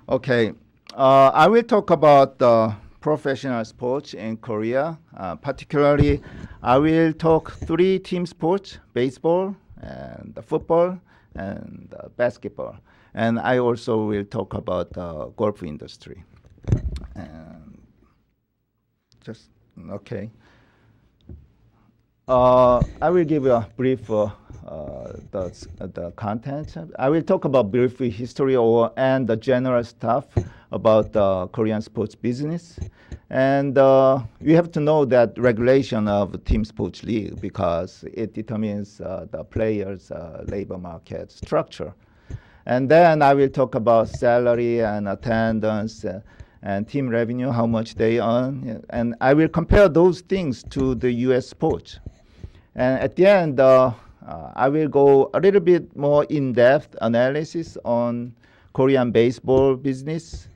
Okay, I will talk about professional sports in Korea. Particularly, I will talk three team sports: baseball and football and basketball. And I also will talk about the golf industry. And just okay. I will give a brief the content. I will talk about brief history and the general stuff about the Korean sports business. And you have to know that regulation of team sports league because it determines the players' labor market structure. And then I will talk about salary and attendance and team revenue, how much they earn. And I will compare those things to the US sports. And at the end, I will go a little bit more in-depth analysis on Korean baseball business.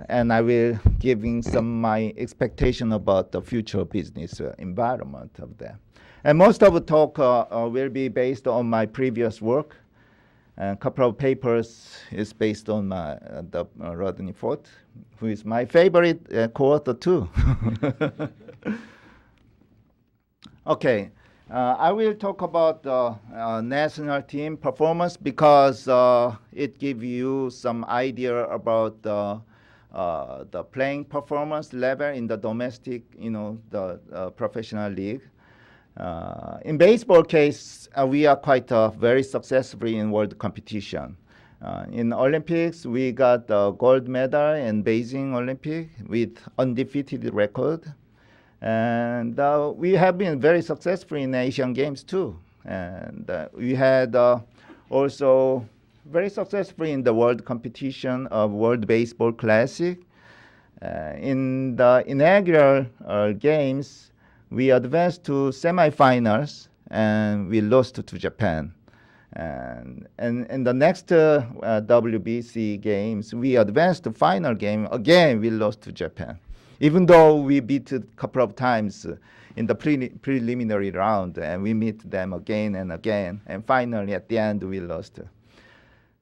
And I will giving some my expectation about the future business environment of that. And most of the talk will be based on my previous work. And a couple of papers is based on my, the Rodney Fort, who is my favorite co-author too. Okay, I will talk about the national team performance because it gives you some idea about the playing performance level in the domestic, the professional league. In baseball case, we are quite very successful in world competition. In Olympics, we got the gold medal in Beijing Olympic with undefeated record. And we have been very successful in Asian Games too. And we had also very successful in the world competition of World Baseball Classic. In the inaugural games, we advanced to semifinals and we lost to Japan. And in the next WBC games, we advanced to final game. Again, we lost to Japan. Even though we beat a couple of times in the preliminary round, and we meet them again and again, and finally at the end we lost.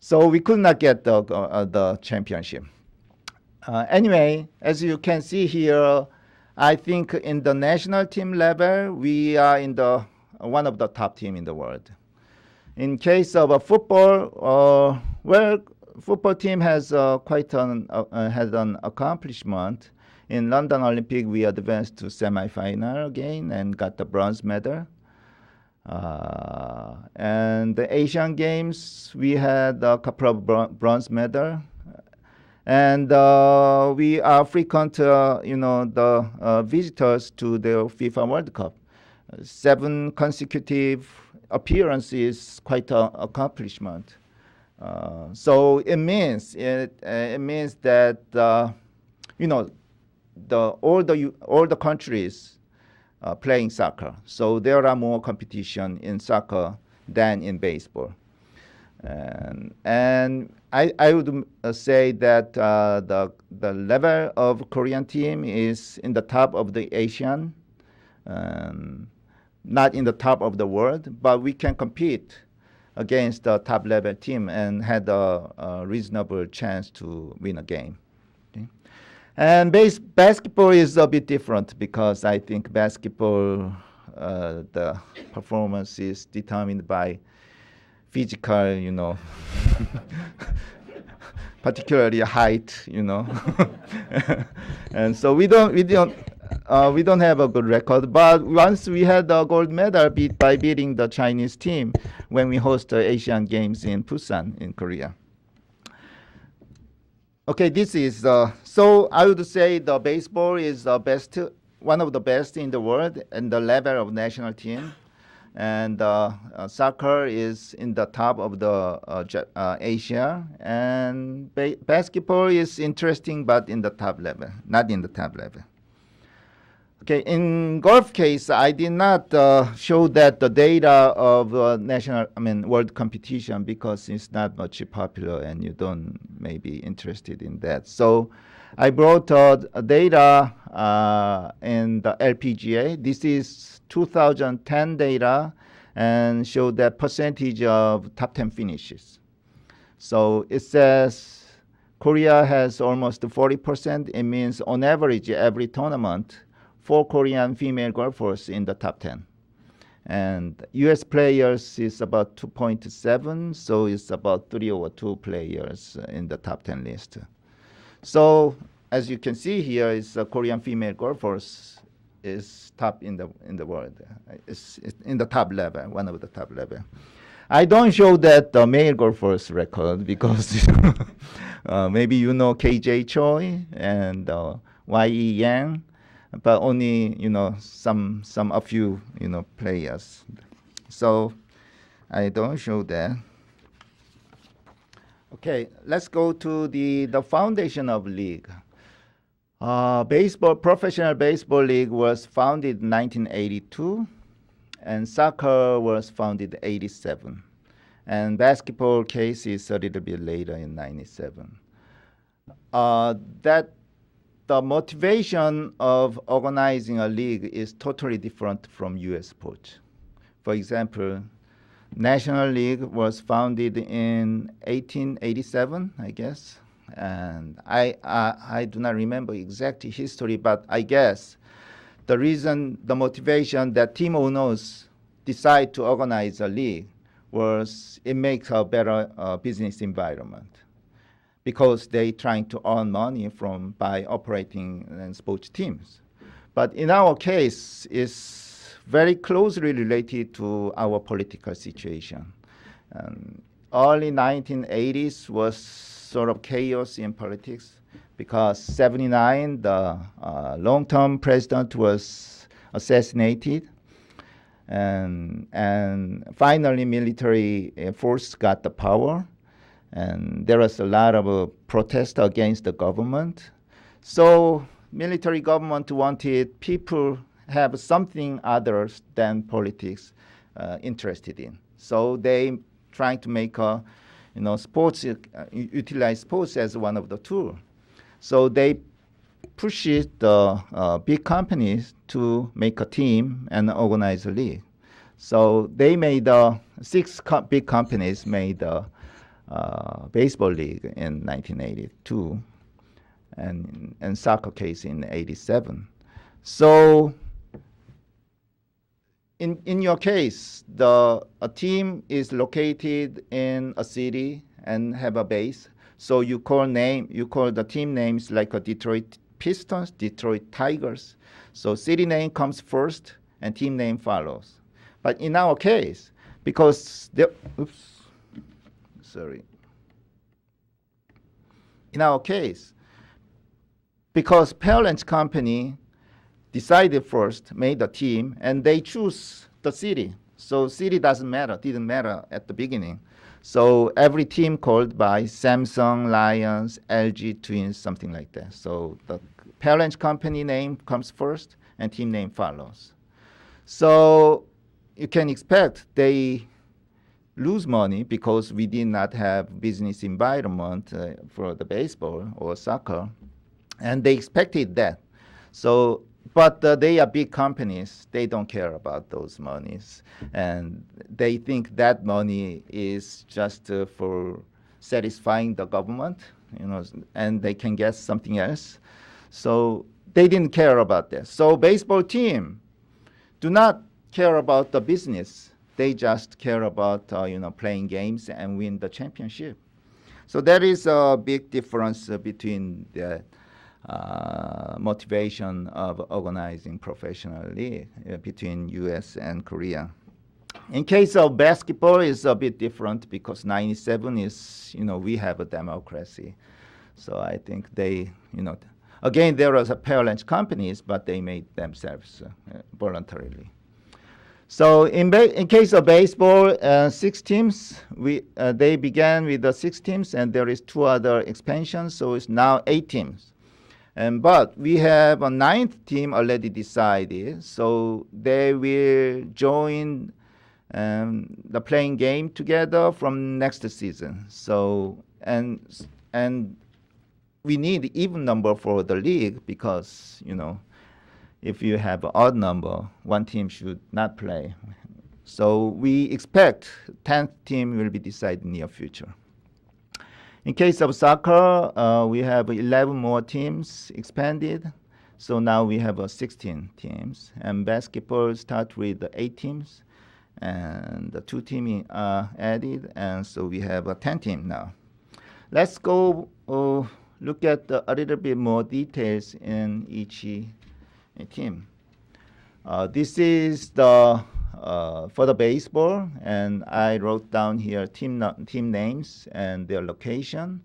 So we could not get the championship. Anyway, as you can see here, I think in the national team level, we are in the one of the top team in the world. In case of football, well, football team has quite had an accomplishment. In London Olympic, we advanced to semifinal again and got the bronze medal. And the Asian Games, we had a couple of bronze medal. And we are frequent, the visitors to the FIFA World Cup. 7 consecutive appearances, quite an accomplishment. So it means that all the countries playing soccer. So there are more competition in soccer than in baseball. And I would say that the level of Korean team is in the top of the Asian, not in the top of the world, but we can compete against the top level team and had a reasonable chance to win a game. And basketball is a bit different because I think basketball, the performance is determined by physical, particularly height, and so we don't have a good record. But once we had the gold medal by beating the Chinese team when we host the Asian Games in Busan in Korea. Okay, this is, so I would say the baseball is the best, one of the best in the world and the level of national team. And soccer is in the top of the Asia. And basketball is interesting, but in the top level, not in the top level. Okay, in golf case, I did not show that the data of world competition because it's not much popular and you don't maybe interested in that. So I brought data in the LPGA. This is 2010 data and show the percentage of top 10 finishes. So it says Korea has almost 40%. It means on average every tournament, 4 Korean female golfers in the top 10. And U.S. players is about 2.7, so it's about 3 or 2 players in the top 10 list. So as you can see here, is Korean female golfers is top in the world. It's in the top level, one of the top level. I don't show that the male golfers record because maybe you know KJ Choi and YE Yang, but only some a few players. So I don't show that. Okay, let's go to the foundation of league. Professional baseball league was founded in 1982, and soccer was founded in 87, and basketball case is a little bit later in 97. That the motivation of organizing a league is totally different from U.S. sports. For example, National League was founded in 1887, I guess. And I do not remember exact history, but I guess the motivation that team owners decide to organize a league was it makes a better business environment because they trying to earn money by operating sports teams. But in our case, it's very closely related to our political situation. Early 1980s was sort of chaos in politics because 79, the long-term president was assassinated, and finally military force got the power, and there was a lot of protest against the government. So military government wanted people have something other than politics interested in. So they trying to make sports, utilize sports as one of the tools. So they pushed the big companies to make a team and organize a league. So they made 6 big companies made a baseball league in 1982, and soccer case in 87. So in your case, a team is located in a city and have a base. So you call the team names like a Detroit Pistons, Detroit Tigers. So city name comes first and team name follows. But in our case, because in our case, because parents company decided first, made a team, and they choose the city. So city didn't matter at the beginning. So every team called by Samsung, Lions, LG, Twins, something like that. So the parent company name comes first and team name follows. So you can expect they lose money because we did not have business environment for the baseball or soccer, and they expected that. So but they are big companies. They don't care about those monies. And they think that money is just for satisfying the government, and they can get something else. So they didn't care about that. So baseball team do not care about the business. They just care about playing games and win the championship. So that is a big difference between the motivation of organizing professional league between U.S. and Korea. In case of basketball, it's a bit different because 97 is, we have a democracy. So I think they, again, there are parent companies, but they made themselves voluntarily. So in case of baseball, 6 teams, they began with the 6 teams, and there is 2 other expansions, so it's now 8 teams. But we have a 9th team already decided, so they will join the playing game together from next season. So and we need even number for the league because if you have an odd number, one team should not play. So we expect 10th team will be decided in the near future. In case of soccer, we have 11 more teams expanded. So now we have 16 teams. And basketball start with 8 teams. And the 2 teams are added. And so we have 10 teams now. Let's go look at a little bit more details in each team. This is the for the baseball, and I wrote down here team names and their location,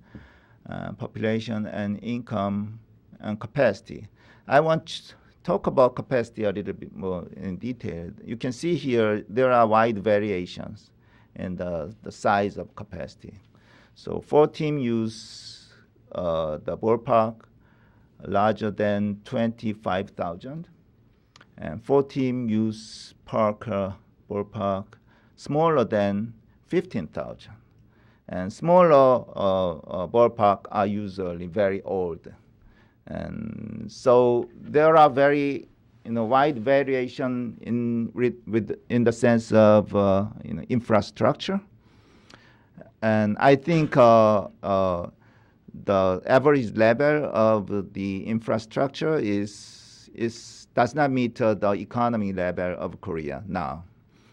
population and income and capacity. I want to talk about capacity a little bit more in detail. You can see here there are wide variations in the size of capacity. So 4 teams use the ballpark larger than 25,000. And 4 teams use ballpark smaller than 15,000. And smaller ballpark are usually very old. And so there are very wide variation in the sense of infrastructure. And I think the average level of the infrastructure does not meet the economy level of Korea now.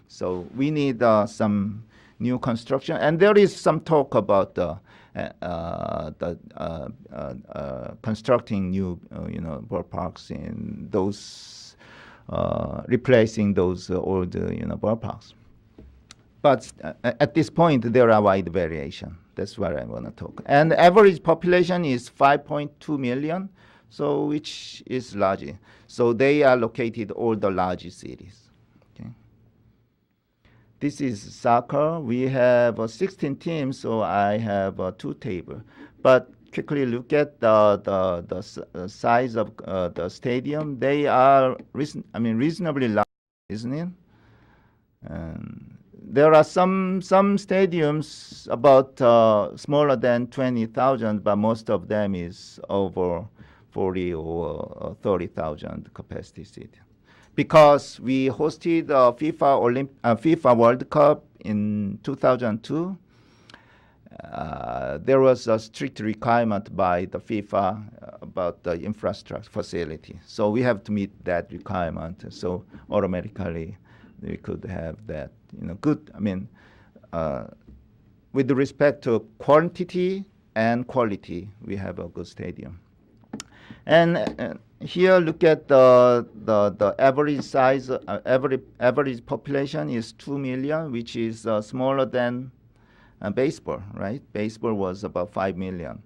So we need some new construction, and there is some talk about constructing new ballparks in those replacing those old ballparks. But at this point, there are wide variation. That's what I want to talk. And average population is 5.2 million, so which is large. So they are located all the large cities. Okay. This is soccer. We have 16 teams, so I have 2 tables. But quickly look at the size of the stadium. They are reasonably large, isn't it? There are some stadiums about smaller than 20,000, but most of them is over 40 or 30,000 capacity stadium. Because we hosted FIFA World Cup in 2002, there was a strict requirement by the FIFA about the infrastructure facility. So we have to meet that requirement. So automatically we could have that, good. With respect to quantity and quality, we have a good stadium. And here, look at the average size. Average population is 2 million, which is smaller than baseball, right? Baseball was about 5 million.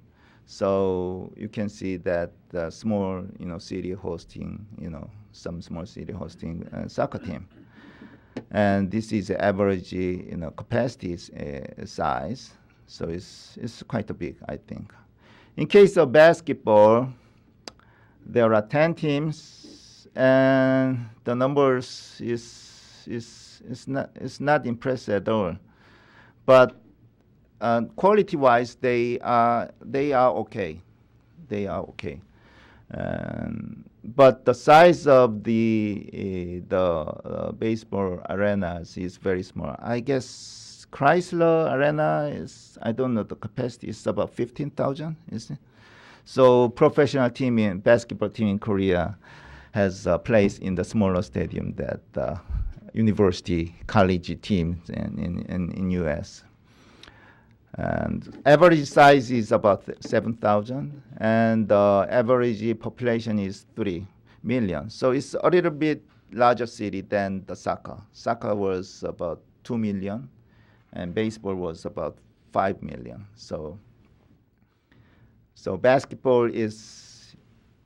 So you can see that the small, city hosting, some small city hosting soccer team. And this is the average, capacity size. So it's quite a big, I think. In case of basketball, there are 10 teams, and the numbers is not impressive at all. But quality-wise, they are okay. They are okay. But the size of the baseball arenas is very small. I guess Chrysler Arena is, I don't know, the capacity is about 15,000, isn't it? So professional basketball team in Korea has a place in the smaller stadium that university, college teams in U.S. And average size is about 7,000, and the average population is 3 million. So it's a little bit larger city than the soccer. Soccer was about 2 million, and baseball was about 5 million. So basketball is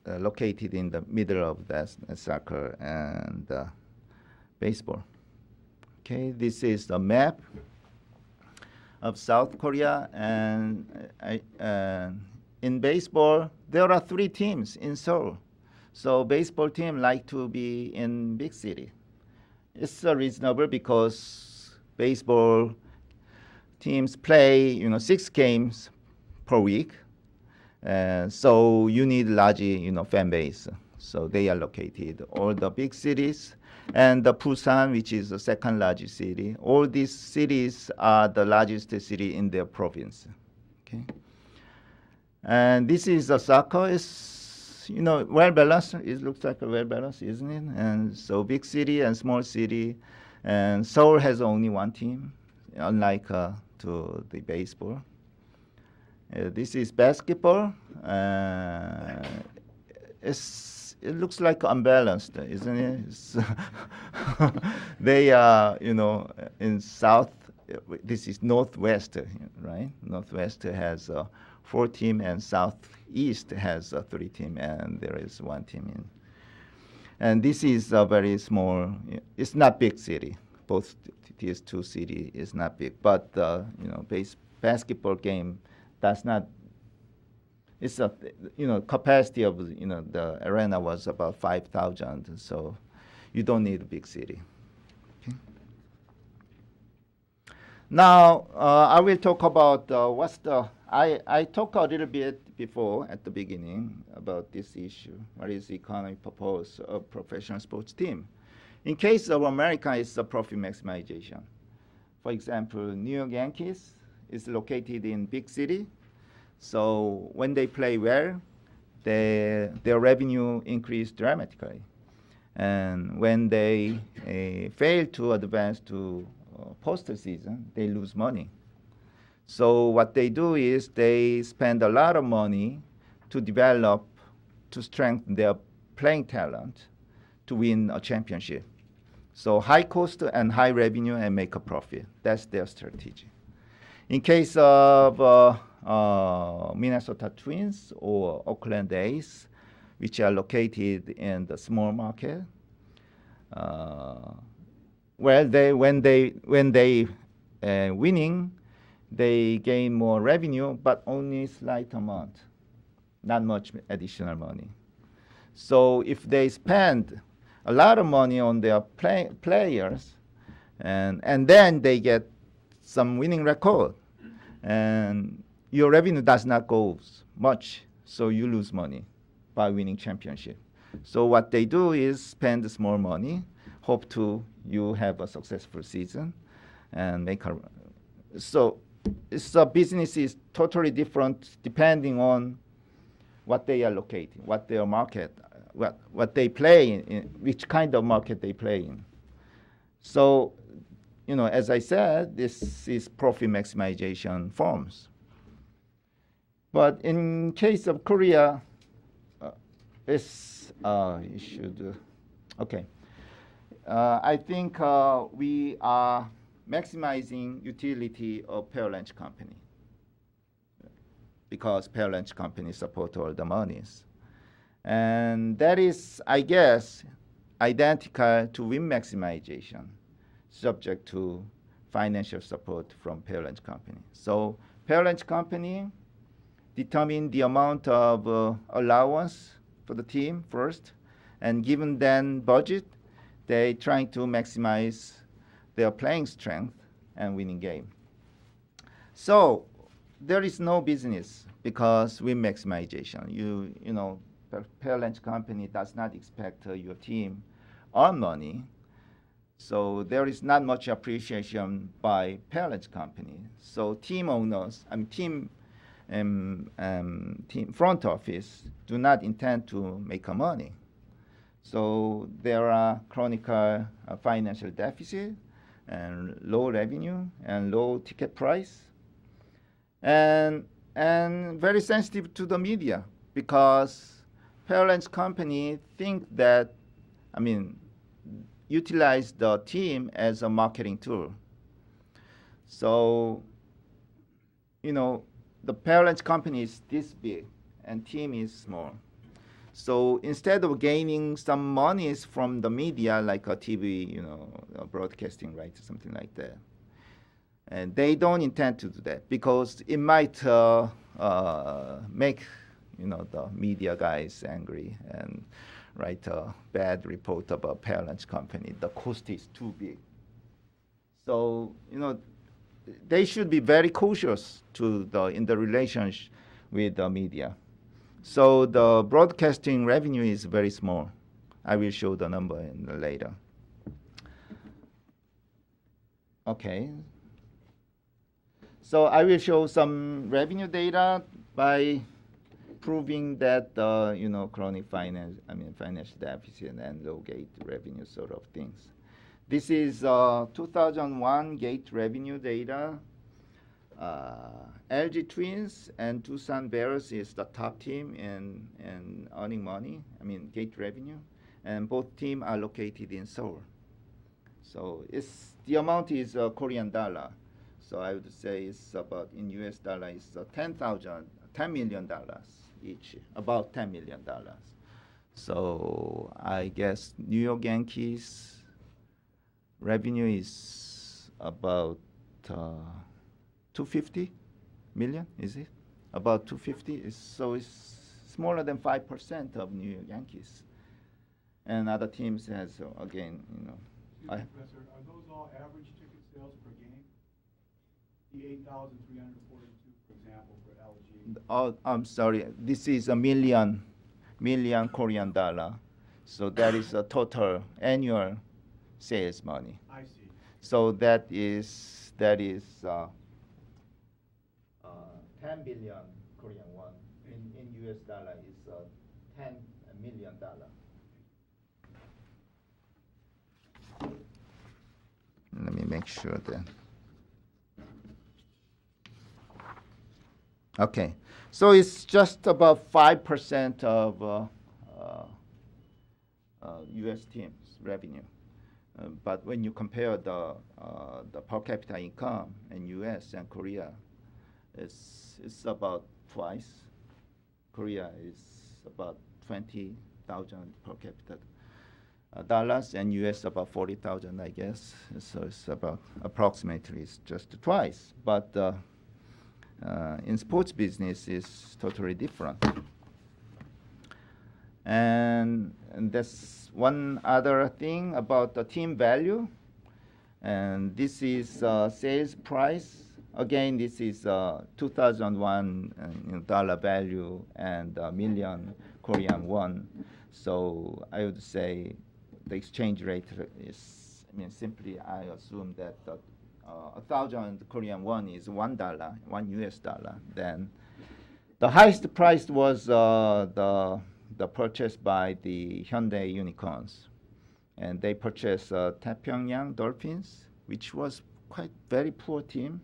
located in the middle of that soccer and baseball. Okay, this is the map of South Korea, and in baseball there are 3 teams in Seoul. So baseball team like to be in big city. It's reasonable because baseball teams play 6 games per week, so you need large fan base. So they are located all the big cities. And the Busan, which is the second largest city, all these cities are the largest city in their province. Okay, And this is a soccer. It's, well balanced. It looks like a well balanced, isn't it? And so big city and small city, and Seoul has only one team, unlike to the baseball. This is basketball. It looks like unbalanced, isn't it? They are, in south. This is northwest, right? Northwest has four team, and southeast has three team, and there is one team in. And this is a very small. It's not big city. Both these two city is not big, but basketball game does not. It's a capacity of the arena was about 5,000, so you don't need a big city. Okay. Now I will talk about what's the. I talked a little bit before at the beginning about this issue. What is the economic purpose of professional sports team? In case of America, it's a profit maximization. For example, New York Yankees is located in big city. So when they play well, their revenue increase dramatically. And when they fail to advance to postseason, they lose money. So what they do is they spend a lot of money to develop, to strengthen their playing talent to win a championship. So high cost and high revenue and make a profit. That's their strategy. In case of Minnesota Twins or Oakland A's, which are located in the small market, when they winning, they gain more revenue, but only slight amount, not much additional money. So if they spend a lot of money on their players, and then they get some winning record, and your revenue does not go much, so you lose money by winning championship. So what they do is spend small money, hope to you have a successful season, and make a. So it's a business is totally different depending on what they are located, what their market, what they play in, which kind of market they play in. So, as I said, this is profit maximization forms. But in case of Korea, you should, okay. I think we are maximizing utility of parent company because parent company support all the monies. And that is, I guess, identical to win maximization, subject to financial support from parent company. So parent company determine the amount of allowance for the team first, and given then budget, they trying to maximize their playing strength and winning game. So there is no business because win maximization. Parent company does not expect your team earn money. So there is not much appreciation by parent company. So team owners and team front office do not intend to make money. So there are chronic financial deficit and low revenue and low ticket price, and very sensitive to the media because parents company think that, utilize the team as a marketing tool. So, the parent company is this big and team is small. So instead of gaining some monies from the media, like a TV, broadcasting rights, something like that, and they don't intend to do that because it might make, the media guys angry and write a bad report about parent company. The cost is too big. So, they should be very cautious in the relationship with the media. So the broadcasting revenue is very small. I will show the number later. Okay. So I will show some revenue data by proving that chronic financial deficit and low gate revenue sort of things. This is 2001 gate revenue data. LG Twins and Doosan Bears is the top team in earning money, gate revenue, and both teams are located in Seoul. So the amount is Korean dollar. So I would say it's about, in US dollar, it's $10 million each, about $10 million. So I guess New York Yankees revenue is about 250 million, is it? About 250, so it's smaller than 5% of New York Yankees. And other teams has, again, Professor, are those all average ticket sales per game? The 8,342, for example, for LG. Oh, I'm sorry. This is a million Korean dollar. So that is a total annual sales money. I see. So that is 10 billion Korean won. In US dollar is $10 million. Let me make sure that. Okay, so it's just about 5% of U.S. teams' revenue. But when you compare the per capita income in U.S. and Korea, it's about twice. Korea is about 20,000 per capita dollars, and U.S. about 40,000, I guess. So it's about approximately it's just twice. But in sports business, it's totally different. And that's one other thing about the team value. And this is sales price. Again, this is 2001 dollar value and million Korean won. So I would say the exchange rate is, simply I assume that 1,000 Korean won is $1, $1. Then the highest price was the purchase by the Hyundai Unicorns, and they purchased Taepyeongyang Dolphins, which was quite very poor team,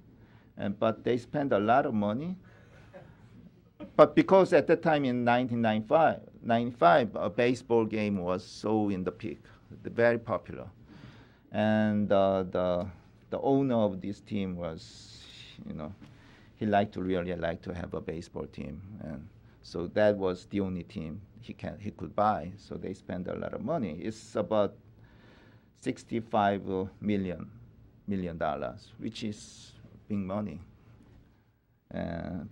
but they spent a lot of money. But because at that time in 1995, a baseball game was so in the peak, very popular, and the owner of this team was, he really liked to have a baseball team, and so that was the only team he could buy. So they spent a lot of money. It's about $65 million, which is big money.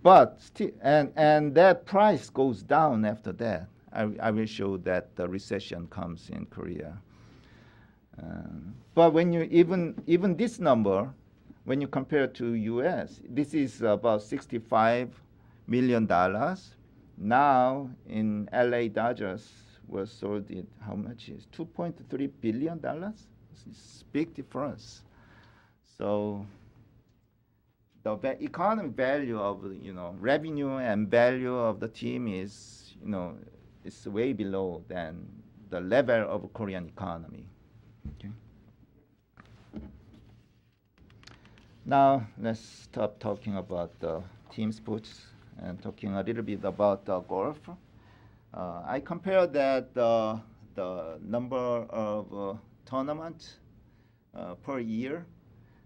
But still, and that price goes down after that. I will show that the recession comes in Korea. But when you even this number, when you compare to U.S., this is about $65 million. Now in LA Dodgers was sold at how much is $2.3 billion? It's a big difference. So the economic value of revenue and value of the team is it's way below than the level of Korean economy. Okay. Now let's stop talking about team sports and talking a little bit about golf. I compare that the number of tournaments per year,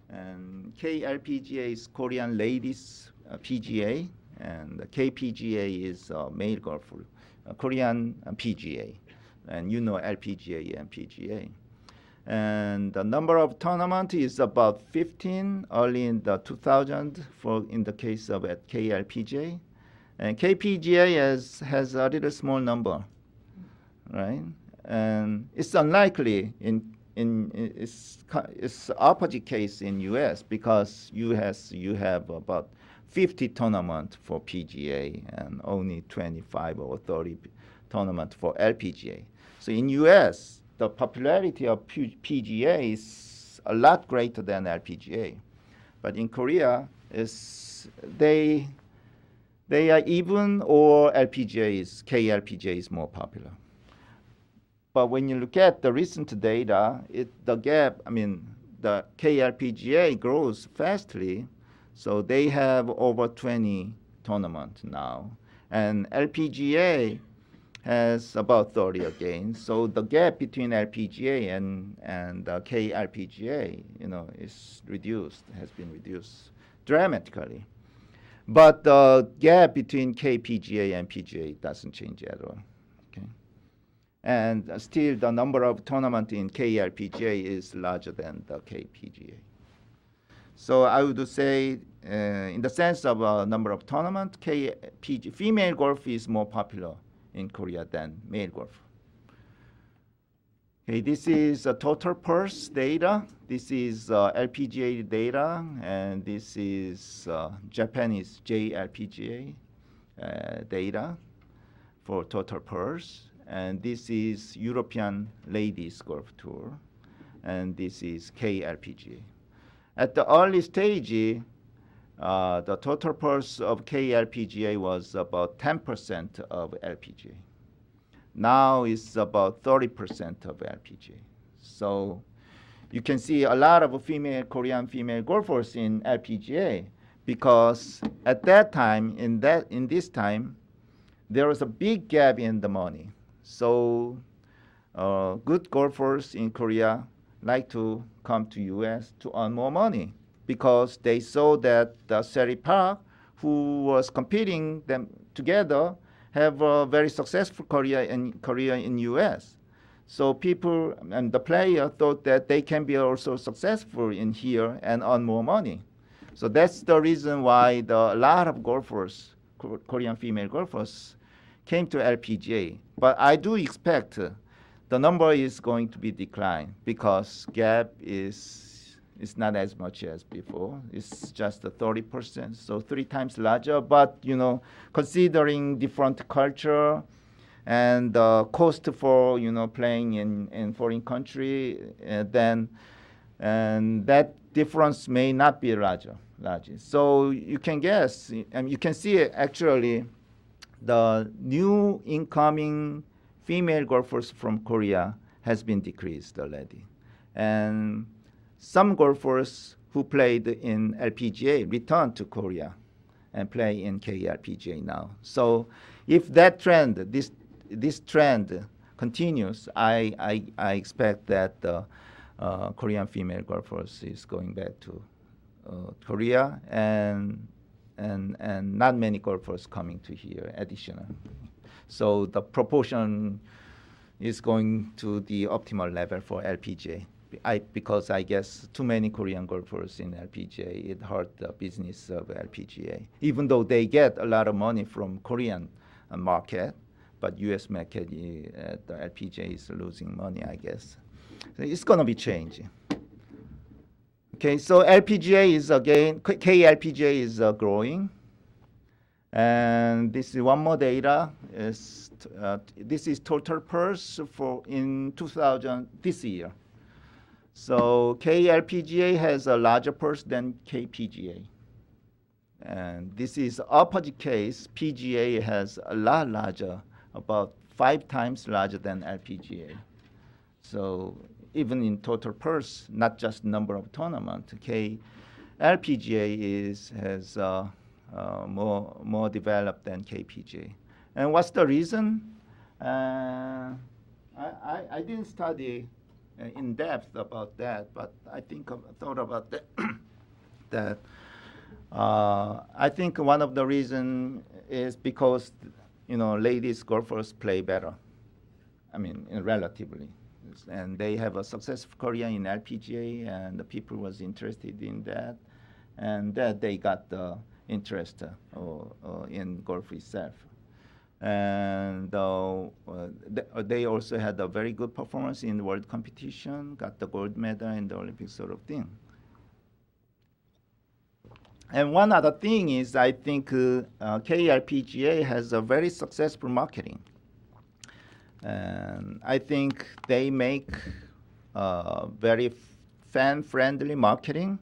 and KLPGA is Korean Ladies PGA, and the KPGA is male golf, Korean PGA, and LPGA and PGA. And the number of tournament is about 15 early in the 2000 in the case of at KLPGA, and KPGA has a little small number, right? And it's unlikely it's opposite case in U.S. because you have about 50 tournament for PGA and only 25 or 30 tournament for LPGA. So in U.S. the popularity of PGA is a lot greater than LPGA, but in Korea they They are even, or LPGA is, KLPGA is more popular. But when you look at the recent data, the gap, I mean, the KLPGA grows fastly, so they have over 20 tournaments now. And LPGA has about 30 again. So the gap between LPGA and KLPGA, is reduced, has been reduced dramatically. But the gap between KPGA and PGA doesn't change at all. Okay, and still the number of tournaments in KLPGA is larger than the KPGA. So I would say, in the sense of number of tournaments, female golf is more popular in Korea than male golf. Okay, this is total purse data. This is LPGA data, and this is Japanese JLPGA data for total purse. And this is European Ladies Golf Tour, and this is KLPGA. At the early stage, the total purse of KLPGA was about 10% of LPGA. Now it's about 30% of LPGA. So you can see a lot of Korean female golfers in LPGA, because at that time, in this time, there was a big gap in the money. So good golfers in Korea like to come to U.S. to earn more money, because they saw that Seri Park, who was competing them together, have a very successful career in U.S. So people and the player thought that they can be also successful in here and earn more money. So that's the reason why a lot of golfers, Korean female golfers, came to LPGA. But I do expect the number is going to be declined, because gap is not as much as before. It's just 30%, so 3 times larger. But considering different culture and cost for playing in foreign country, then and that difference may not be larger. So you can guess, and you can see actually the new incoming female golfers from Korea has been decreased already. And some golfers who played in LPGA returned to Korea and play in KLPGA now. So if that trend, this trend continues, I expect that Korean female golfers is going back to Korea, and not many golfers coming to here additional. So the proportion is going to the optimal level for LPGA. Because I guess too many Korean golfers in LPGA, it hurt the business of LPGA. Even though they get a lot of money from Korean market, but U.S. market, the LPGA is losing money, I guess. So it's going to be changing. Okay, so LPGA is again, KLPGA is growing. And this is one more data. This is total purse for in 2000 this year. So KLPGA has a larger purse than KPGA. And this is opposite case. PGA has a lot larger, about 5 times larger than LPGA. So even in total purse, not just number of tournaments, LPGA has more developed than KPGA. And what's the reason? I didn't study in depth about that, but I thought about that. that I think one of the reasons is because ladies golfers play better. I mean, relatively, and they have a successful career in LPGA, and the people was interested in that, and that they got the interest in golf itself. And they also had a very good performance in the world competition, got the gold medal in the Olympics, sort of thing. And one other thing is, I think KLPGA has a very successful marketing. And I think they make very fan-friendly marketing.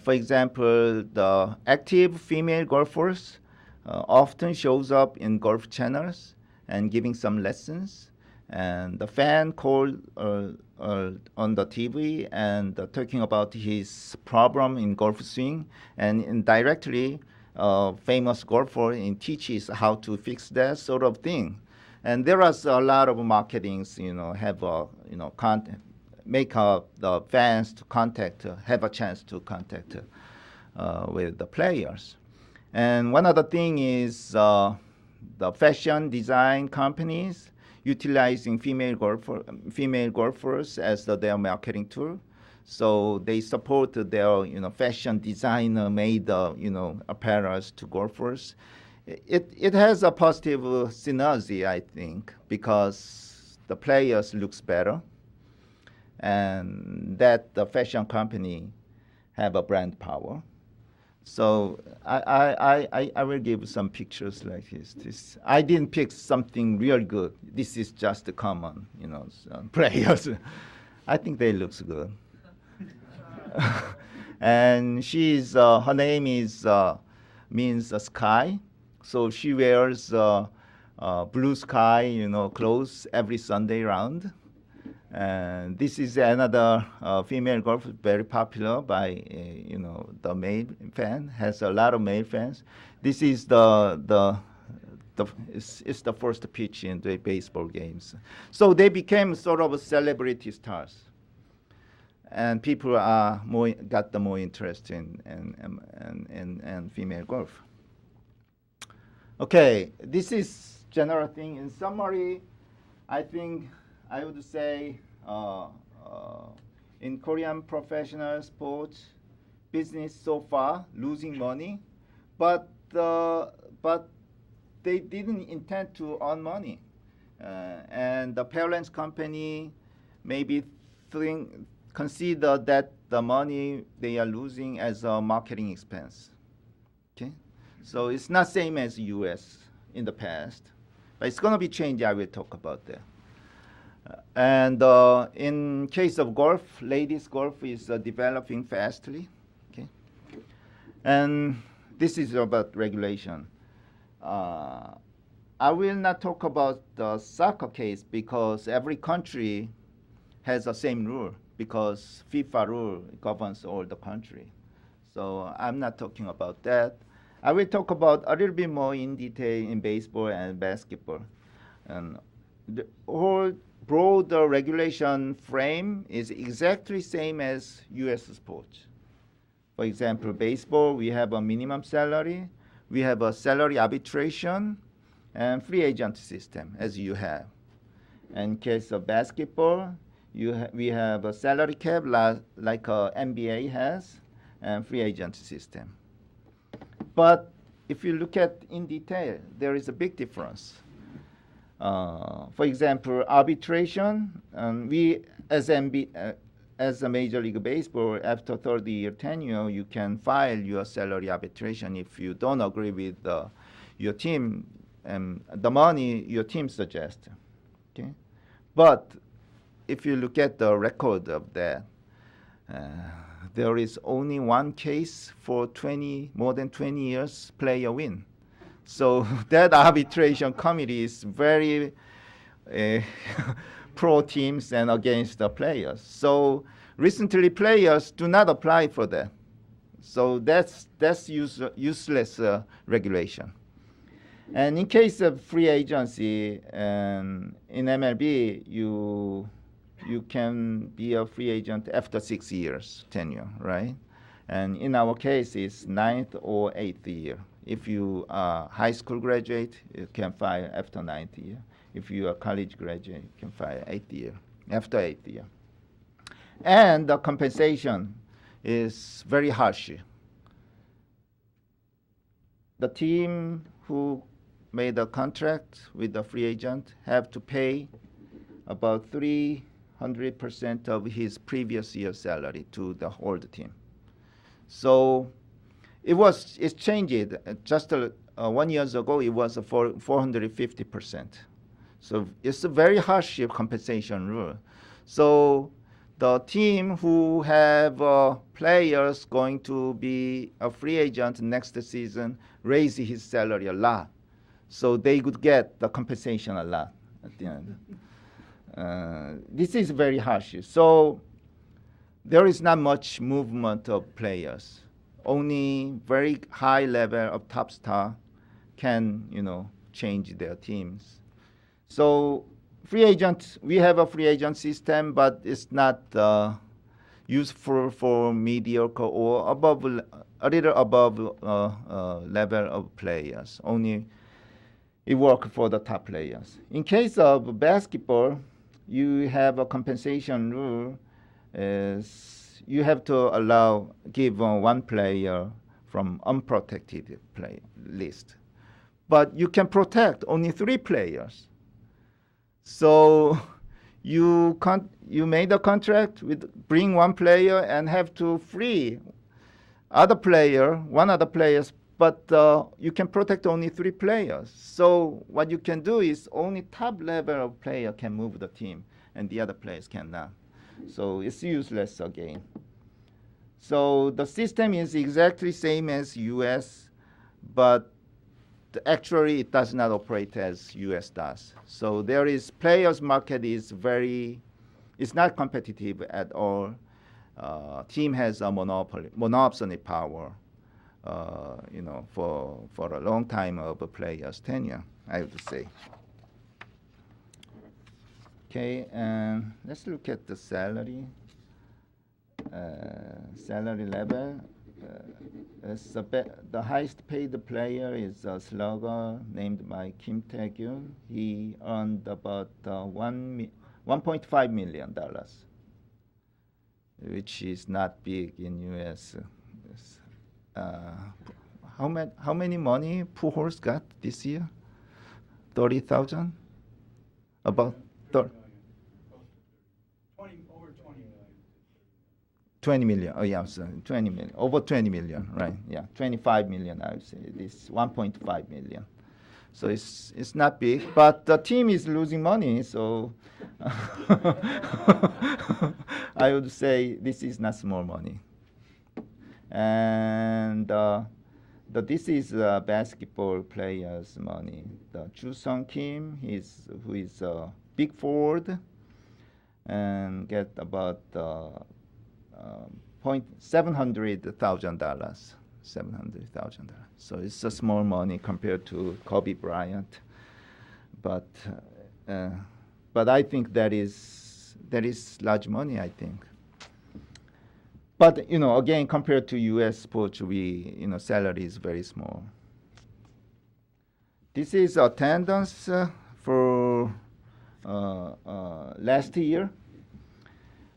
For example, the active female golfers often shows up in golf channels and giving some lessons. And the fan called on the TV and talking about his problem in golf swing, and indirectly, famous golfer teaches how to fix that sort of thing. And there is a lot of marketings, have make the fans to contact, have a chance to contact with the players. And one other thing is the fashion design companies utilizing female golfers as their marketing tool. So they support their fashion designer made apparels to golfers. It has a positive synergy, I think, because the players looks better, and that the fashion company have a brand power. So I will give some pictures like this. I didn't pick something real good. This is just the common, players. I think they looks good. And she's her name is means sky. So she wears blue sky, clothes every Sunday round. And this is another female golfer, very popular by the male fan, has a lot of male fans. This is it's the first pitch in the baseball games. So they became sort of celebrity stars, and people are got the more interest in female golf. Okay, this is general thing. In summary, I think I would say in Korean professional sports business so far losing money, but they didn't intend to earn money, and the parents company maybe consider that the money they are losing as a marketing expense. Okay, so it's not same as U.S. in the past, but it's going to be changed. I will talk about that. And in case of golf, ladies golf is developing fastly. Okay, and this is about regulation. I will not talk about the soccer case because every country has the same rule because FIFA rule governs all the country. So I'm not talking about that. I will talk about a little bit more in detail in baseball and basketball. And the whole broader regulation frame is exactly same as U.S. sports. For example, baseball, we have a minimum salary, we have a salary arbitration, and free agent system, as you have. In case of basketball, we have a salary cap like NBA has, and free agent system. But if you look at in detail, there is a big difference. For example, arbitration, we as a Major League Baseball, after 30-year tenure, you can file your salary arbitration if you don't agree with your team and the money your team suggests. Okay, but if you look at the record of that, there is only one case for more than 20 years player win. So that arbitration committee is very pro teams and against the players. So recently players do not apply for that. So that's useless regulation. And in case of free agency, in MLB, you can be a free agent after 6 years tenure, right? And in our case, it's 9th or 8th year. If you are high school graduate, you can file after 9th year. If you are college graduate, you can file 8th year, after 8th year. And the compensation is very harsh. The team who made a contract with the free agent have to pay about 300% of his previous year's salary to the old team. So it's changed. Just 1 year ago, it was 450%. So it's a very harsh compensation rule. So the team who have players going to be a free agent next season raise his salary a lot, so they could get the compensation a lot at the end. This is very harsh. So there is not much movement of players. Only very high level of top star can, change their teams. So free agent, we have a free agent system, but it's not useful for mediocre or above, a little above level of players. Only it works for the top players. In case of basketball, you have a compensation rule. You have to give one player from unprotected list, but you can protect only 3 players. So you made a contract with bring one player and have to free one other players, but you can protect only 3 players. So what you can do is only top level of player can move the team, and the other players cannot. So it's useless again. So the system is exactly same as US, but actually it does not operate as US does. So there is players market is it's not competitive at all. Team has a monopoly power, for a long time of a player's tenure, I would say. Okay, and let's look at the salary. Salary level. The highest paid player is a slugger named by Kim Tae-gyun. He earned about $1.5 million, which is not big in US. How many money Pujols got this year? 30,000? About 30. 20 million. Oh, yeah, so 20 million. Over 20 million, right? Yeah, 25 million, I would say. This 1.5 million. So it's not big, but the team is losing money, so I would say this is not small money. And this is basketball players' money. The Ju-sung Kim, who is a big forward, and get about $700,000. So it's a small money compared to Kobe Bryant, but I think that is large money, I think. But again, compared to U.S. sports, salary is very small. This is attendance for last year.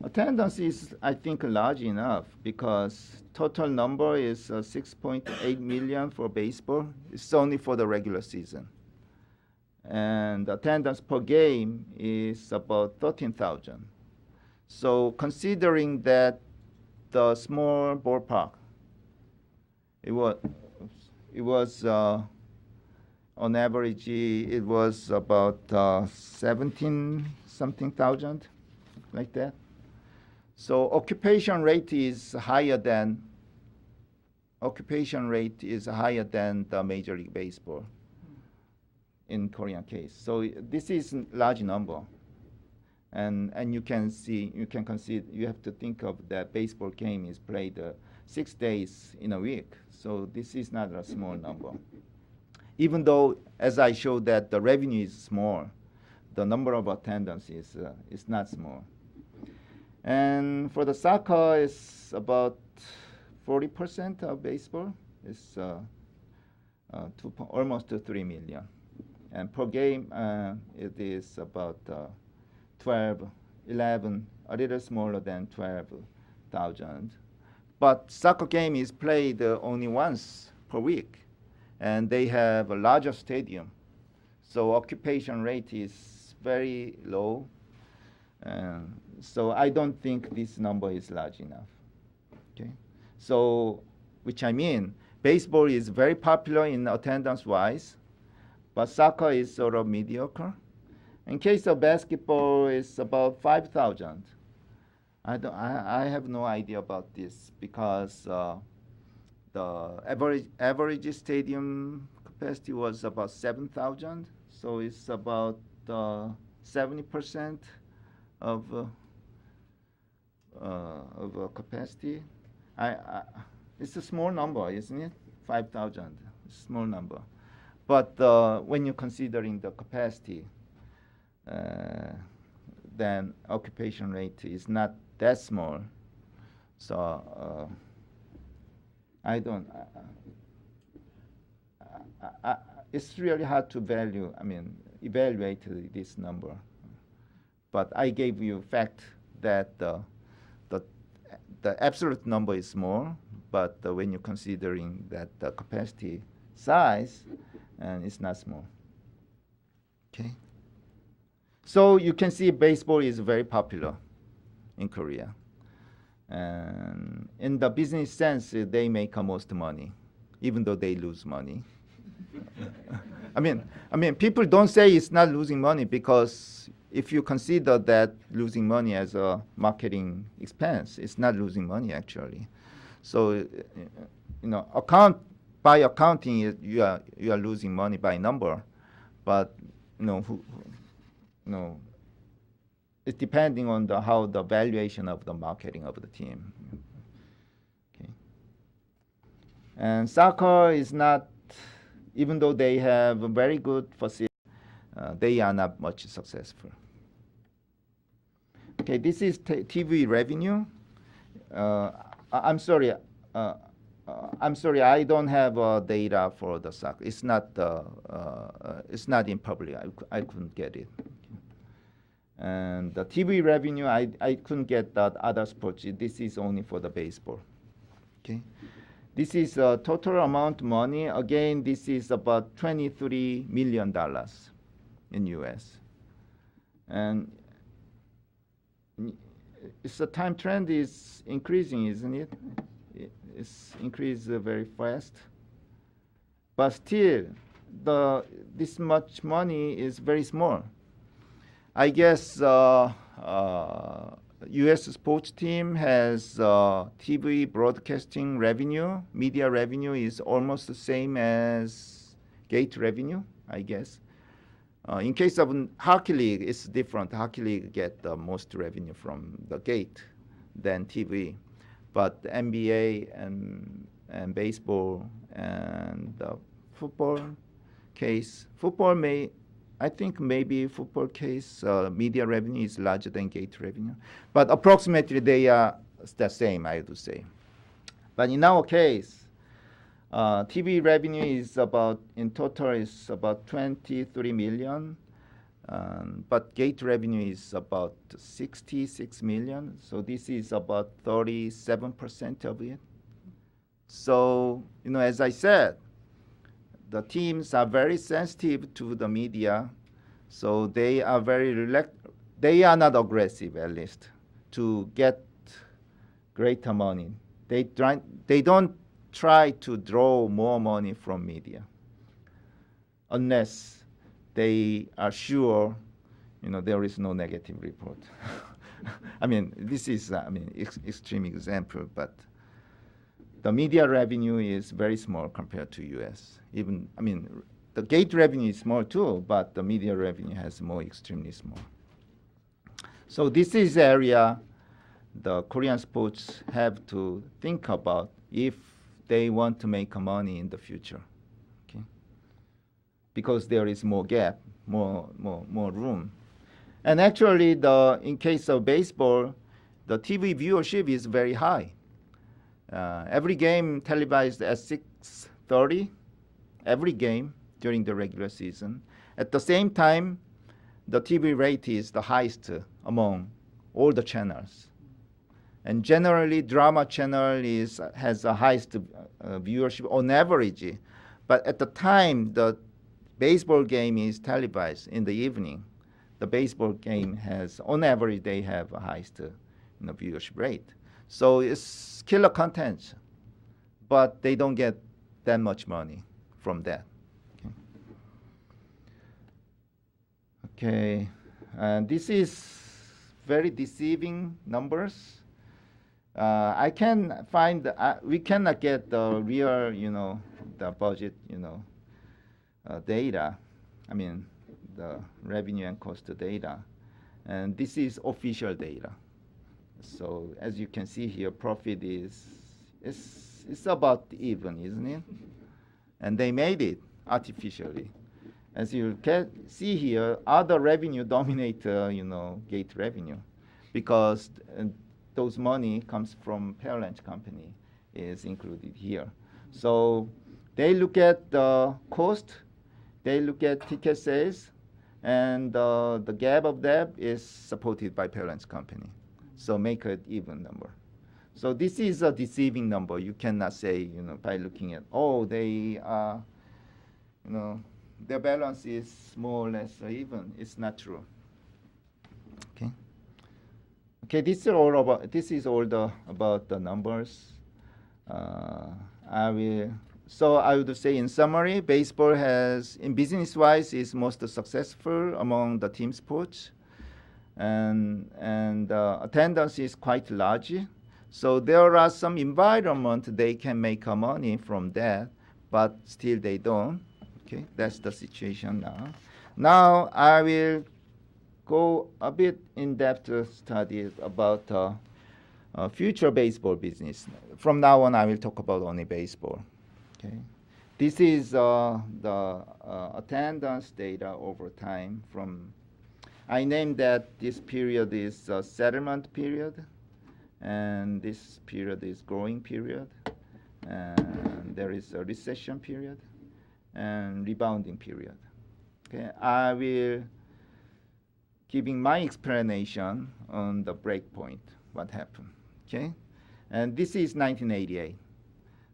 Attendance is, I think, large enough because total number is 6.8 million for baseball. It's only for the regular season. And attendance per game is about 13,000. So considering that the small ballpark, it was on average, it was about 17-something thousand, like that. So occupation rate is higher than the Major League Baseball in Korean case. So this is large number, and you can consider, you have to think of that baseball game is played 6 days in a week. So this is not a small number. Even though, as I showed, that the revenue is small, the number of attendance is not small. And for the soccer, it's about 40% of baseball. It's almost 3 million. And per game, it is about 11, a little smaller than 12,000. But soccer game is played only once per week, and they have a larger stadium. So occupation rate is very low. So I don't think this number is large enough. Okay, so which I mean, baseball is very popular in attendance-wise, but soccer is sort of mediocre. In case of basketball, it's about 5,000. I have no idea about this because the average stadium capacity was about 7,000, so it's about 70% of capacity. It's a small number, isn't it? 5,000, small number. But when you're considering the capacity, then occupation rate is not that small. So I don't. It's really hard to evaluate this number. But I gave you fact that the absolute number is small, but when you're considering that the capacity size, and it's not small. Okay. So you can see baseball is very popular in Korea. And in the business sense, they make the most money, even though they lose money. I mean, people don't say it's not losing money because if you consider that losing money as a marketing expense, it's not losing money actually. So, by accounting, you are losing money by number, but it's depending on how the valuation of the marketing of the team. Okay. And soccer is not, even though they have a very good facility, they are not much successful. Okay, this is TV revenue. I'm sorry. I don't have data for the soccer. It's not in public. I couldn't get it. And the TV revenue, I couldn't get that other sports. This is only for the baseball. Okay, this is total amount money. Again, this is about $23 million in U.S. And the time trend is increasing, isn't it? It's increased very fast. But still, this much money is very small. I guess U.S. sports team has TV broadcasting revenue, media revenue is almost the same as gate revenue, I guess. In case of hockey league, it's different. Hockey league get the most revenue from the gate than TV. But the NBA and baseball and football case, I think maybe football case media revenue is larger than gate revenue. But approximately they are the same, I would say. But in our case, TV revenue is in total is about 23 million. But gate revenue is about 66 million. So this is about 37% of it. So, as I said, the teams are very sensitive to the media. So they are they are not aggressive, at least, to get greater money. They don't try to draw more money from media unless they are sure, there is no negative report. This is, extreme example, but the media revenue is very small compared to U.S. Even, the gate revenue is small too, but the media revenue has extremely small. So this is the area the Korean sports have to think about if they want to make money in the future. Okay? Because there is more gap, more room. And actually, in case of baseball, the TV viewership is very high. Every game televised at 6:30, every game during the regular season. At the same time, the TV rate is the highest among all the channels. And generally, drama channel has the highest viewership on average. But at the time the baseball game is televised in the evening, the baseball game has, on average, they have a highest viewership rate. So it's killer content, but they don't get that much money from that. Okay, and this is very deceiving numbers. I can find, we cannot get the real, the budget, data. I mean, the revenue and cost data. And this is official data. So as you can see here, profit it's about even, isn't it? And they made it artificially. As you can see here, other revenue dominate, gate revenue, because those money comes from parent company is included here. So they look at the cost, they look at ticket sales, and the gap of that is supported by parent company. So make it even number. So this is a deceiving number. You cannot say, by looking at, they are, their balance is more or less even. It's not true. Okay. Okay. This is all about the numbers. I would say in summary, baseball in business-wise, is most successful among the team sports, and attendance is quite large. So there are some environment they can make money from that, but still they don't. Okay, that's the situation now. Now I will go a bit in-depth study about future baseball business. From now on, I will talk about only baseball. Okay, this is the attendance data over time. I named that this period is settlement period, and this period is growing period, and there is a recession period and rebounding period. Okay, I will giving my explanation on the break point, what happened. Okay, and this is 1988.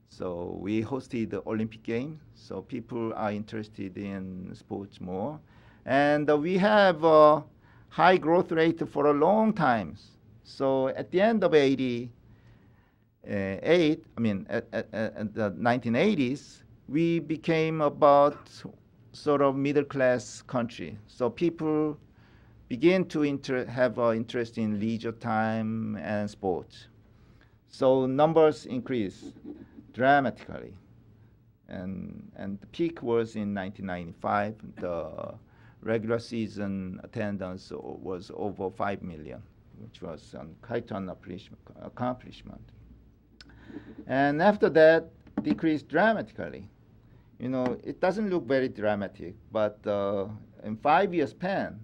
So we hosted the Olympic Games, so people are interested in sports more, and we have a high growth rate for a long time. So at the end of at the 1980s, we became about sort of middle class country. So people begin to have interest in leisure time and sports. So numbers increase dramatically. And the peak was in 1995. The regular season attendance was over 5 million, which was quite an accomplishment. And after that, decreased dramatically. It doesn't look very dramatic, but in 5 years span,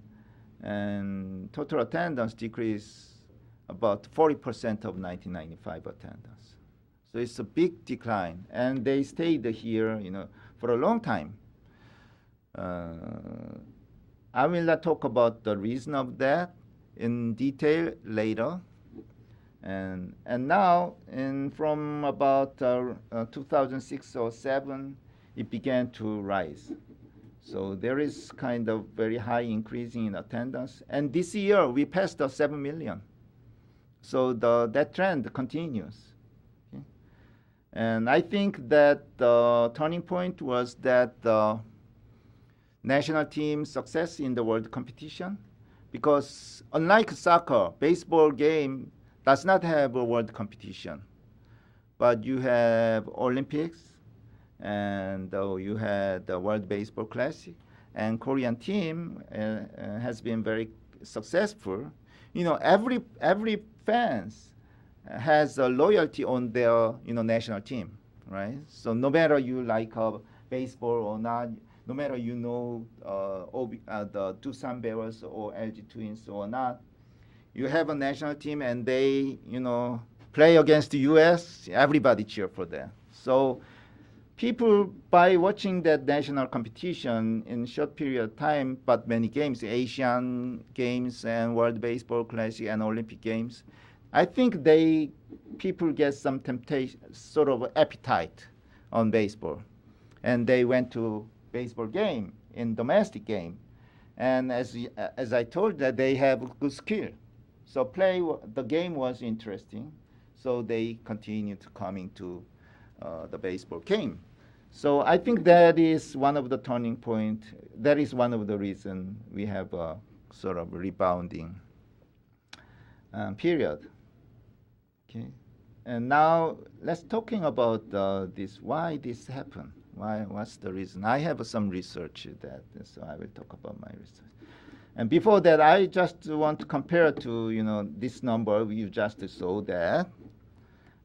and total attendance decreased about 40% of 1995 attendance. So it's a big decline, and they stayed here, for a long time. I will not talk about the reason of that in detail later. And now, from about 2006 or 7, it began to rise. So there is kind of very high increase in attendance. And this year, we passed 7 million. So that trend continues. Okay? And I think that the turning point was that the national team success in the world competition, because unlike soccer, baseball game does not have a world competition, but you have Olympics, and you had the World Baseball Classic, and Korean team has been very successful. Every fans has a loyalty on their national team, right? So no matter you like baseball or not, no matter the Doosan Bears or LG Twins or not, you have a national team and they play against the U.S. Everybody cheer for them. So people, by watching that national competition in short period of time, but many games, Asian Games and World Baseball Classic and Olympic Games, I think people get some temptation, sort of appetite on baseball. And they went to baseball game, in domestic game. And as I told that they have good skill. So the game was interesting. So they continued coming to the baseball game. So I think that is one of the turning point. That is one of the reasons we have a sort of rebounding. period. Okay, and now let's talking about this. Why this happened? Why? What's the reason? I have some research that, so I will talk about my research. And before that, I just want to compare to this number you just saw that,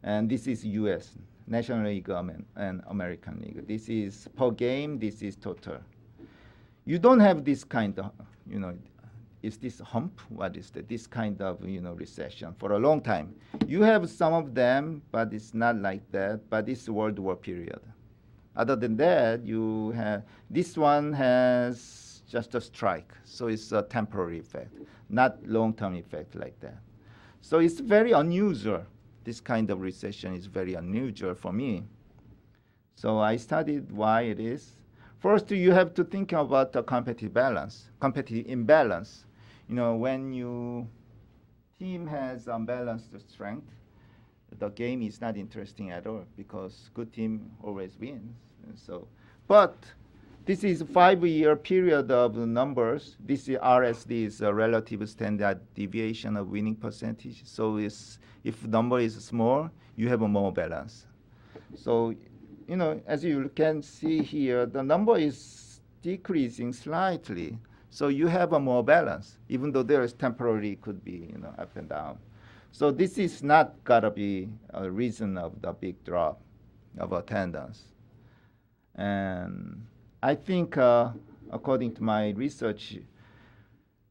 and this is U.S. National League and American League. This is per game. This is total. You don't have this kind of is this hump? What is that? This kind of recession for a long time. You have some of them, but it's not like that. But it's World War period. Other than that, you have this one has just a strike, so it's a temporary effect, not long-term effect like that. So it's very unusual. This kind of recession is very unusual for me. So I studied why it is. First, you have to think about the competitive balance, competitive imbalance. When your team has unbalanced strength, the game is not interesting at all because good team always wins. And so, but this is a 5-year period of numbers. This is RSD is a relative standard deviation of winning percentage. So if number is small, you have a more balance. So, as you can see here, the number is decreasing slightly. So you have a more balance, even though there is temporary could be up and down. So this is not gotta be a reason of the big drop of attendance. And I think, according to my research,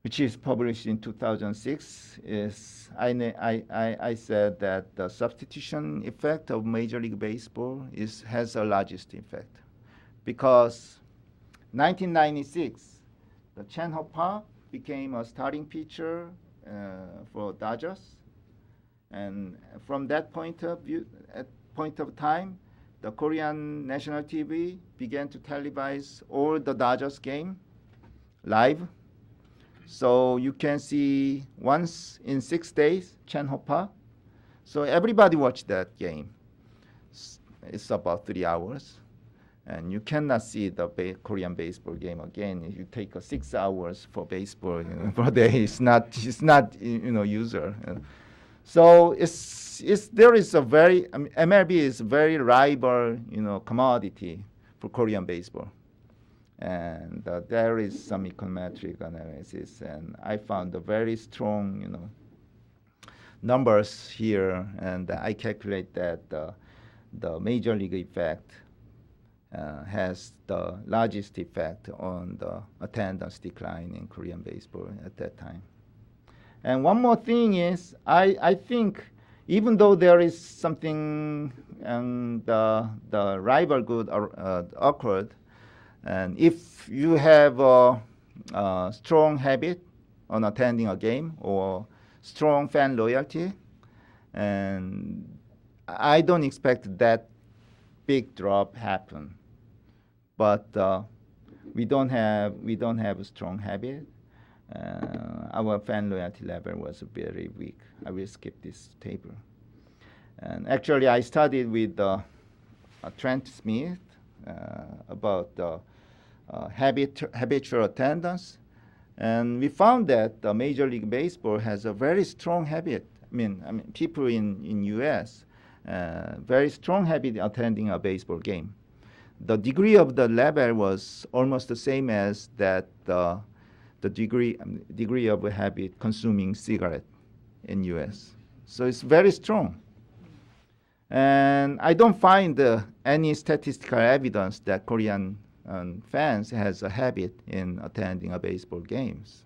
which is published in 2006, is I said that the substitution effect of Major League Baseball has the largest effect, because 1996. The Chen Hoppa became a starting pitcher for Dodgers, and from that point of time, the Korean national TV began to televise all the Dodgers game live. So you can see once in 6 days Chen Hoppa. So everybody watched that game. It's about 3 hours. And you cannot see the Korean baseball game again. If you take 6 hours for baseball per day, it's not user. So there is a very MLB is very rival commodity for Korean baseball, and there is some econometric analysis, and I found a very strong numbers here, and I calculate that the major league effect has the largest effect on the attendance decline in Korean baseball at that time. And one more thing is, I think even though there is something the rival good occurred, and if you have a strong habit on attending a game or strong fan loyalty, and I don't expect that big drop happen. But we don't have a strong habit. Our fan loyalty level was very weak. I will skip this table. And actually, I studied with Trent Smith about habitual attendance, and we found that Major League Baseball has a very strong habit. I mean, people in U.S. Very strong habit attending a baseball game. The degree of the level was almost the same as that the degree of a habit consuming cigarette in U.S. So it's very strong. And I don't find any statistical evidence that Korean fans has a habit in attending a baseball games.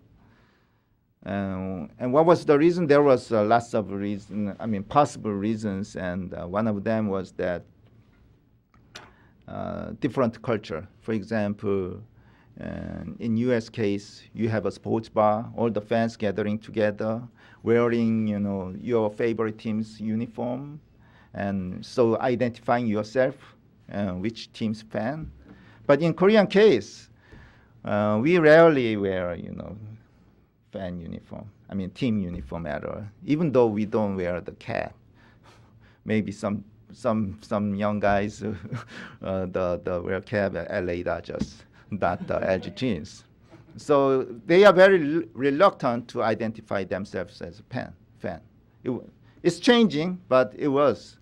And what was the reason? There was lots of possible reasons, and one of them was that different culture. For example, in U.S. case, you have a sports bar, all the fans gathering together, wearing your favorite team's uniform, and so identifying yourself, which team's fan. But in Korean case, we rarely wear fan uniform. Team uniform at all. Even though we don't wear the cap, maybe some young guys the wear cap at LA Dodgers, not the LG Twins. So they are very reluctant to identify themselves as a fan. fan. It's changing, but it was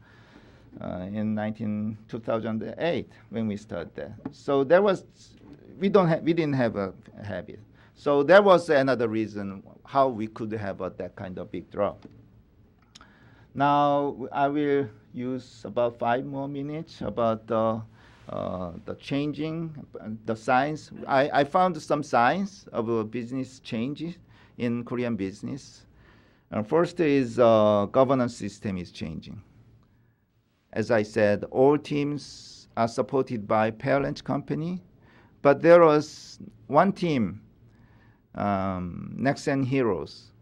in 2008 when we started that. So there was, we didn't have a habit. So that was another reason how we could have that kind of big drop. Now I will use about 5 more minutes about the changing, the signs. I found some signs of business changes in Korean business. First is governance system is changing. As I said, all teams are supported by parent company, but there was one team, Next Gen Heroes,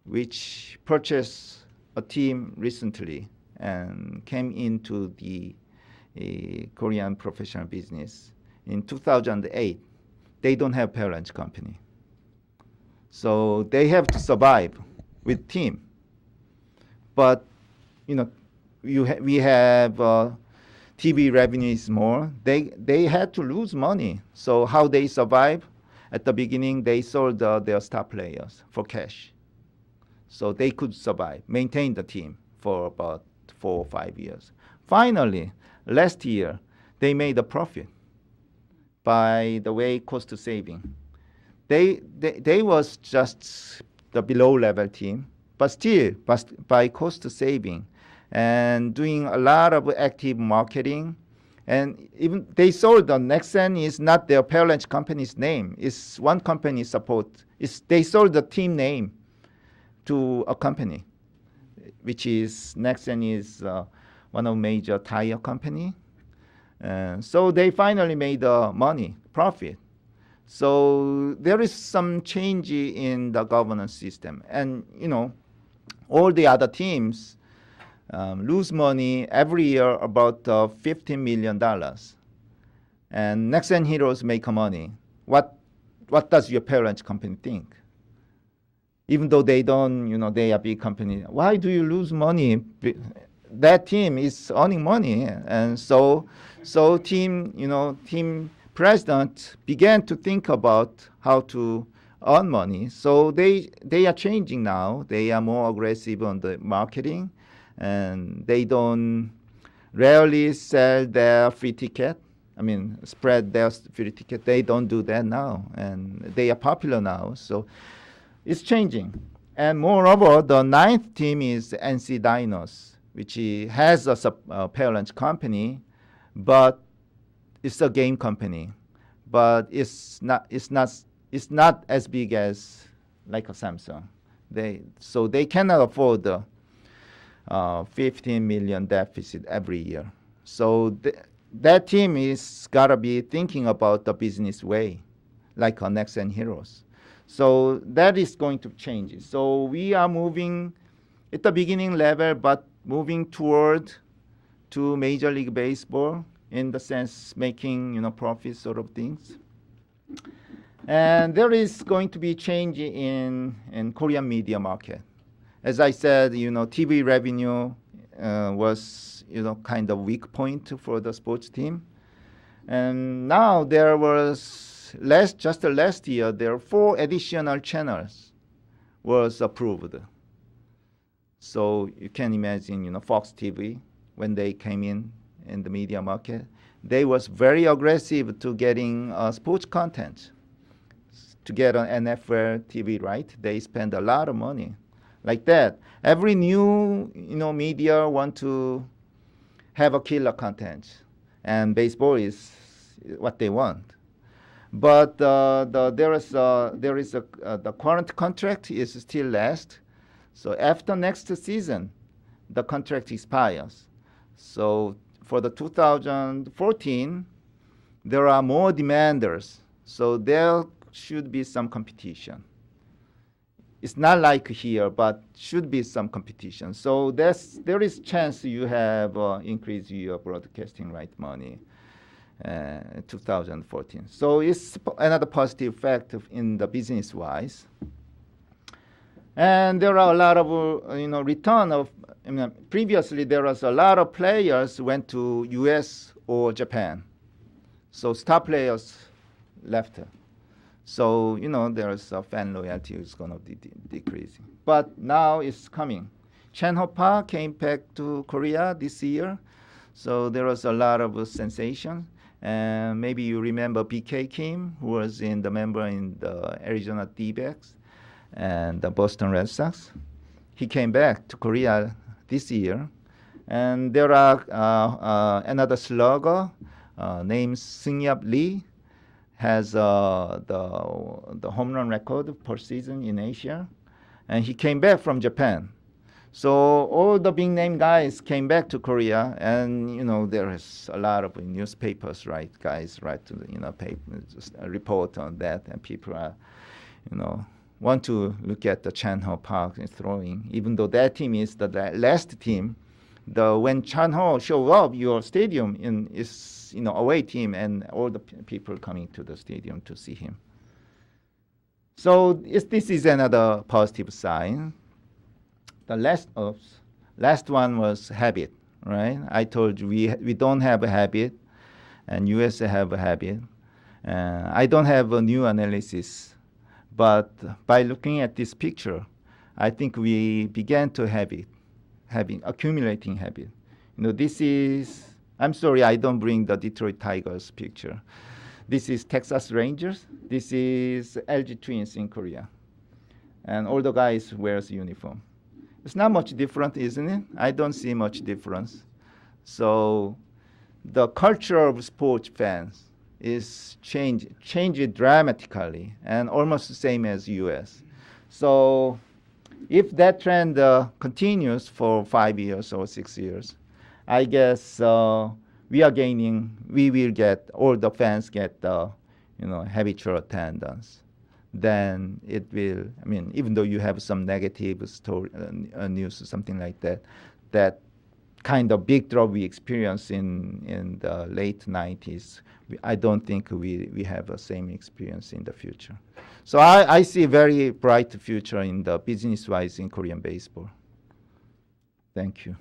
which purchased a team recently and came into the Korean professional business in 2008. They don't have parent company, so they have to survive with team. But we have TV revenue is more. They had to lose money. So how they survive? At the beginning, they sold their star players for cash. So they could survive, maintain the team for about 4 or 5 years. Finally, last year, they made a profit by the way cost saving. They was just the below level team, but still by cost saving and doing a lot of active marketing. And even they sold the Nexen is not their parent company's name. It's one company support. They sold the team name to a company, which is Nexen is one of major tire company. So they finally made money, profit. So there is some change in the governance system. And, all the other teams lose money every year about $15 million. And Next Gen Heroes make money. What does your parent company think? Even though they don't, they are big company. Why do you lose money? That team is earning money. And so team president began to think about how to earn money. So they are changing now. They are more aggressive on the marketing, and they don't rarely sell their free ticket. Spread their free ticket. They don't do that now, and they are popular now. So it's changing. And moreover, the 9th team is NC Dinos, which has a parent company, but it's a game company, but it's not as big as like a Samsung. So they cannot afford the 15 million deficit every year. So that team is gotta be thinking about the business way, like our Next Gen Heroes. So that is going to change. So we are moving at the beginning level, but moving toward to Major League Baseball, in the sense making profit sort of things. And there is going to be change in Korean media market. As I said, TV revenue was kind of weak point for the sports team. And now there was just last year there are 4 additional channels was approved. So you can imagine Fox TV, when they came in the media market, they was very aggressive to getting sports content. To get an NFL TV right, they spend a lot of money. Like that, every new media want to have a killer content, and baseball is what they want. But there is the current contract is still last. So after next season, the contract expires. So for the 2014, there are more demanders. So there should be some competition. It's not like here, but should be some competition. So there is chance you have increase your broadcasting right money 2014. So it's another positive fact in the business wise. And there are a lot of return of. Previously there was a lot of players went to U.S. or Japan. So star players left. So, there's fan loyalty is going to be decreasing. But now it's coming. Chen Ho-pa came back to Korea this year. So there was a lot of sensation. And maybe you remember BK Kim, who was the member in the Arizona D-backs and the Boston Red Sox. He came back to Korea this year. And there are another slugger named Seung-Yup Lee, has the home run record per season in Asia. And he came back from Japan. So all the big name guys came back to Korea, and there is a lot of newspapers, right? Guys write to the paper, just a report on that, and people are, want to look at the Chan Ho Park throwing, even though that team is the last team. When Chan Ho show up, your stadium is away team, and all the people coming to the stadium to see him. So this is another positive sign. The last one was habit, right? I told you we don't have a habit, and US have a habit. I don't have a new analysis, but by looking at this picture, I think we began to accumulating habit. This is, I'm sorry, I don't bring the Detroit Tigers picture. This is Texas Rangers. This is LG Twins in Korea. And all the guys wears uniform. It's not much different, isn't it? I don't see much difference. So the culture of sports fans is changed dramatically and almost the same as US. So if that trend continues for 5 years or 6 years, I guess we will get, all the fans get habitual attendance. Then it will, even though you have some negative story, news or something like that, that kind of big drop we experienced in the late 90s, I don't think we have the same experience in the future. So I see a very bright future in the business-wise in Korean baseball. Thank you.